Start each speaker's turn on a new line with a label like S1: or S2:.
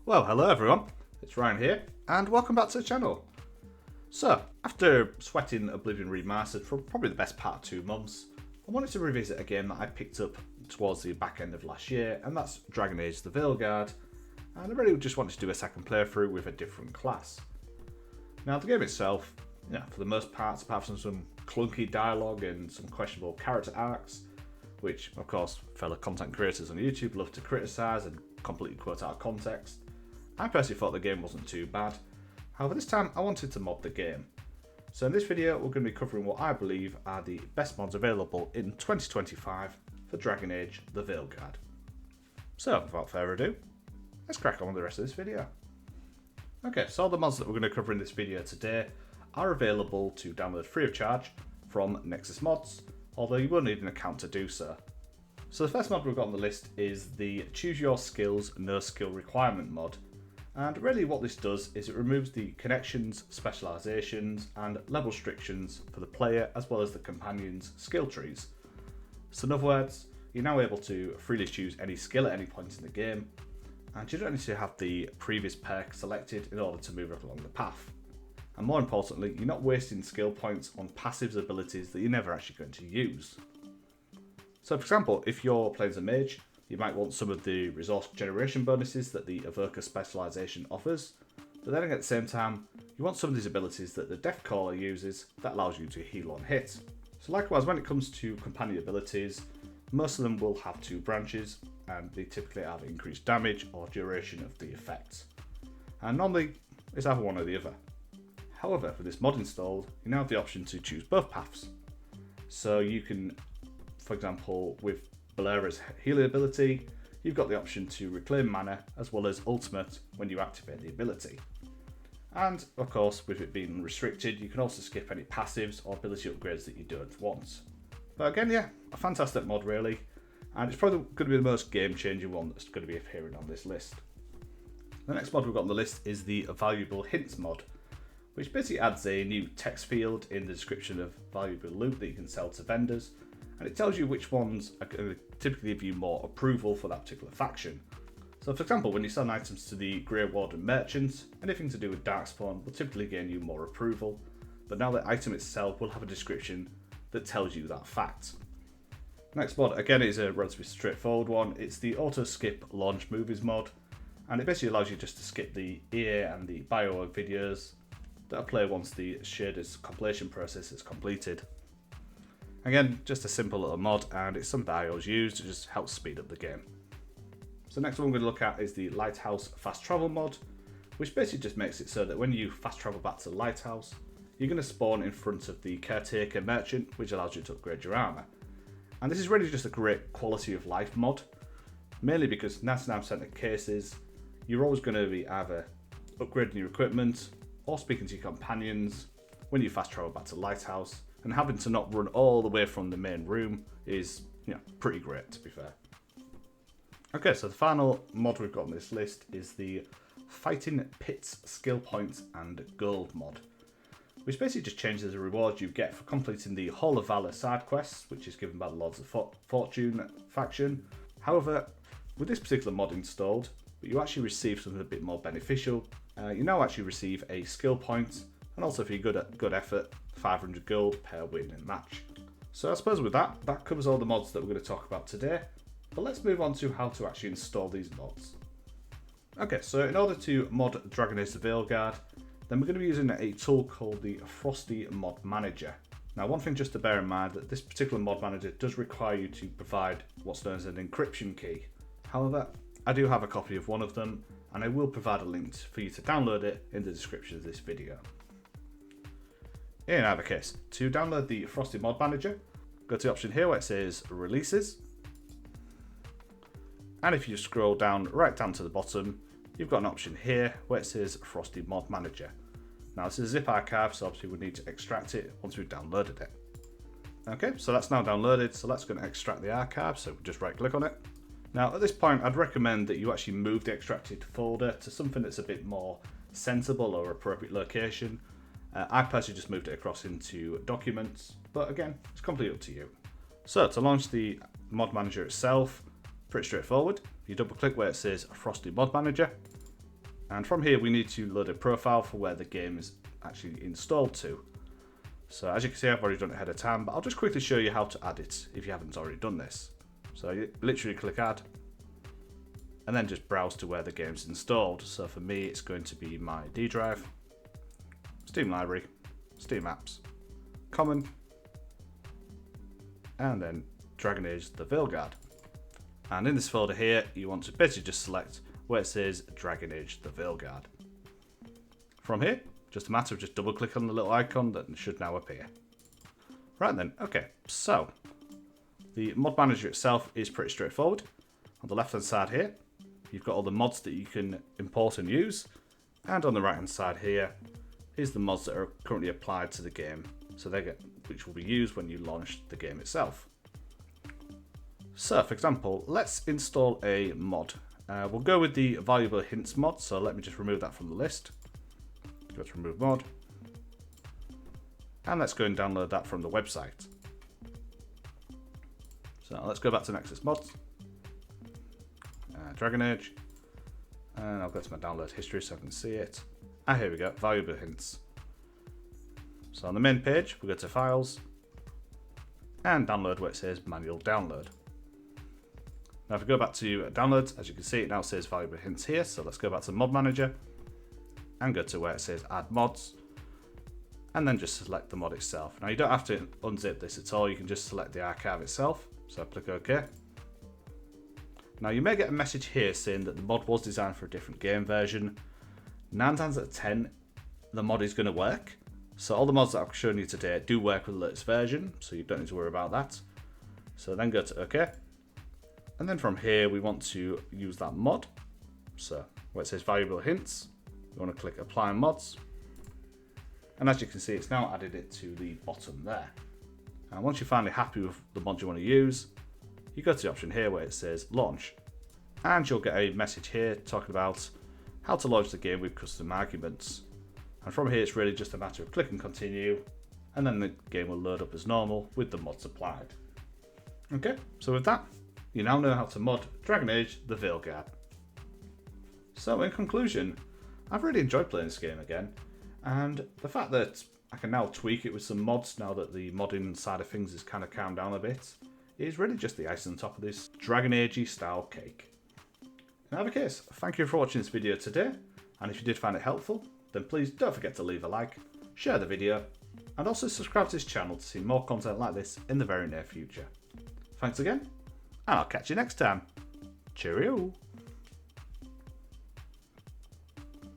S1: Well, hello everyone, it's Ryan here, and welcome back to the channel. So, after sweating Oblivion Remastered for probably the best part of 2 months, I wanted to revisit a game that I picked up towards the back end of last year, and that's Dragon Age the Veilguard, and I really just wanted to do a second playthrough with a different class. Now, the game itself, for the most part, apart from some clunky dialogue and some questionable character arcs, which, of course, fellow content creators on YouTube love to criticise and completely quote out of context, I personally thought the game wasn't too bad. However, this time I wanted to mod the game. So in this video we're going to be covering what I believe are the best mods available in 2025 for Dragon Age the Veilguard. So without further ado, let's crack on with the rest of this video. Okay, so all the mods that we're going to cover in this video today are available to download free of charge from Nexus Mods, although you will need an account to do so. So the first mod we've got on the list is the Choose Your Skills No Skill Requirement mod. And really what this does is it removes the connections, specializations and level restrictions for the player as well as the companion's skill trees. So in other words, you're now able to freely choose any skill at any point in the game, and you don't need to have the previous perk selected in order to move along the path. And more importantly, you're not wasting skill points on passive abilities that you're never actually going to use. So for example, if you're playing as a mage, you might want some of the resource generation bonuses that the Evoker specialization offers, but then at the same time, you want some of these abilities that the Deathcaller uses that allows you to heal on hit. So likewise, when it comes to companion abilities, most of them will have 2 branches, and they typically have increased damage or duration of the effects. And normally, it's either one or the other. However, with this mod installed, you now have the option to choose both paths. So you can, for example, with Balera's healing ability, you've got the option to reclaim mana as well as ultimate when you activate the ability. And of course, with it being restricted, you can also skip any passives or ability upgrades that you don't want. But again, a fantastic mod really, and it's probably going to be the most game-changing one that's going to be appearing on this list. The next mod we've got on the list is the Valuable Hints mod, which basically adds a new text field in the description of valuable loot that you can sell to vendors, and it tells you which ones are going to typically give you more approval for that particular faction. So for example, when you sell items to the Grey Warden merchants, anything to do with Darkspawn will typically gain you more approval, but now the item itself will have a description that tells you that fact. Next mod, again, is a relatively straightforward one. It's the Auto Skip Launch Movies mod, and it basically allows you just to skip the EA and the Bio videos that are played once the shader's compilation process is completed. Again, just a simple little mod, and it's something that I always use to just help speed up the game. So next one we're going to look at is the Lighthouse Fast Travel mod, which basically just makes it so that when you fast travel back to the Lighthouse, you're going to spawn in front of the Caretaker Merchant, which allows you to upgrade your armour. And this is really just a great quality of life mod, mainly because 99% of cases, you're always going to be either upgrading your equipment or speaking to your companions when you fast travel back to the Lighthouse, and having to not run all the way from the main room is, pretty great, to be fair. Okay, so the final mod we've got on this list is the Fighting Pits Skill Points and Gold mod, which basically just changes the reward you get for completing the Hall of Valor side quests, which is given by the Lords of Fortune faction. However, with this particular mod installed, you actually receive something a bit more beneficial. You now actually receive a skill point, and also if you're good effort, 500 gold per win and match. So I suppose with that covers all the mods that we're going to talk about today, but let's move on to how to actually install these mods. Okay, so in order to mod Dragon Age the Veilguard, then we're going to be using a tool called the Frosty Mod Manager. Now, one thing just to bear in mind, that this particular mod manager does require you to provide what's known as an encryption key. However, I do have a copy of one of them, and I will provide a link for you to download it in the description of this video. In either case, to download the Frosty Mod Manager, go to the option here where it says Releases. And if you scroll right down to the bottom, you've got an option here where it says Frosty Mod Manager. Now this is a zip archive, so obviously we need to extract it once we've downloaded it. Okay, so that's now downloaded, so let's go and extract the archive, so just right click on it. Now at this point, I'd recommend that you actually move the extracted folder to something that's a bit more sensible or appropriate location. I personally just moved it across into Documents, but again, it's completely up to you. So to launch the mod manager itself, pretty straightforward. You double click where it says Frosty Mod Manager, And from here we need to load a profile for where the game is actually installed to. So as you can see, I've already done it ahead of time, but I'll just quickly show you how to add it if you haven't already done this. So you literally click add, and then just browse to where the game's installed. So for me, it's going to be my D drive, Steam library, Steam apps, common, and then Dragon Age the Veilguard. And in this folder here, you want to basically just select where it says Dragon Age the Veilguard. From here, just a matter of just double click on the little icon that should now appear. Right then, okay, so the mod manager itself is pretty straightforward. On the left hand side here, you've got all the mods that you can import and use, and on the right hand side here is the mods that are currently applied to the game, so which will be used when you launch the game itself. So for example, let's install a mod. We'll go with the valuable hints mod, so let me just remove that from the list. Go to remove mod, and let's go and download that from the website. So let's go back to Nexus Mods, Dragon Age, and I'll go to my download history so I can see it. And here we go, valuable hints. So on the main page, we go to Files, and download where it says manual download. Now if we go back to downloads, as you can see, it now says valuable hints here. So let's go back to mod manager and go to where it says add mods, and then just select the mod itself. Now you don't have to unzip this at all, you can just select the archive itself. So click OK. Now you may get a message here saying that the mod was designed for a different game version. 9 times out of 10, the mod is going to work. So all the mods that I've shown you today do work with the latest version, so you don't need to worry about that. So then go to OK. And then from here we want to use that mod. So where it says valuable hints, we want to click apply mods. And as you can see, it's now added it to the bottom there. And once you're finally happy with the mod you want to use, you go to the option here where it says launch. And you'll get a message here talking about how to launch the game with custom arguments. And from here, it's really just a matter of clicking continue, and then the game will load up as normal with the mods applied. Okay, so with that, you now know how to mod Dragon Age the Veilguard. So in conclusion, I've really enjoyed playing this game again, and the fact that I can now tweak it with some mods now that the modding side of things is kind of calmed down a bit is really just the icing on top of this Dragon Age-y style cake. In either case, thank you for watching this video today, and if you did find it helpful, then please don't forget to leave a like, share the video, and also subscribe to this channel to see more content like this in the very near future. Thanks again, and I'll catch you next time. Cheerio!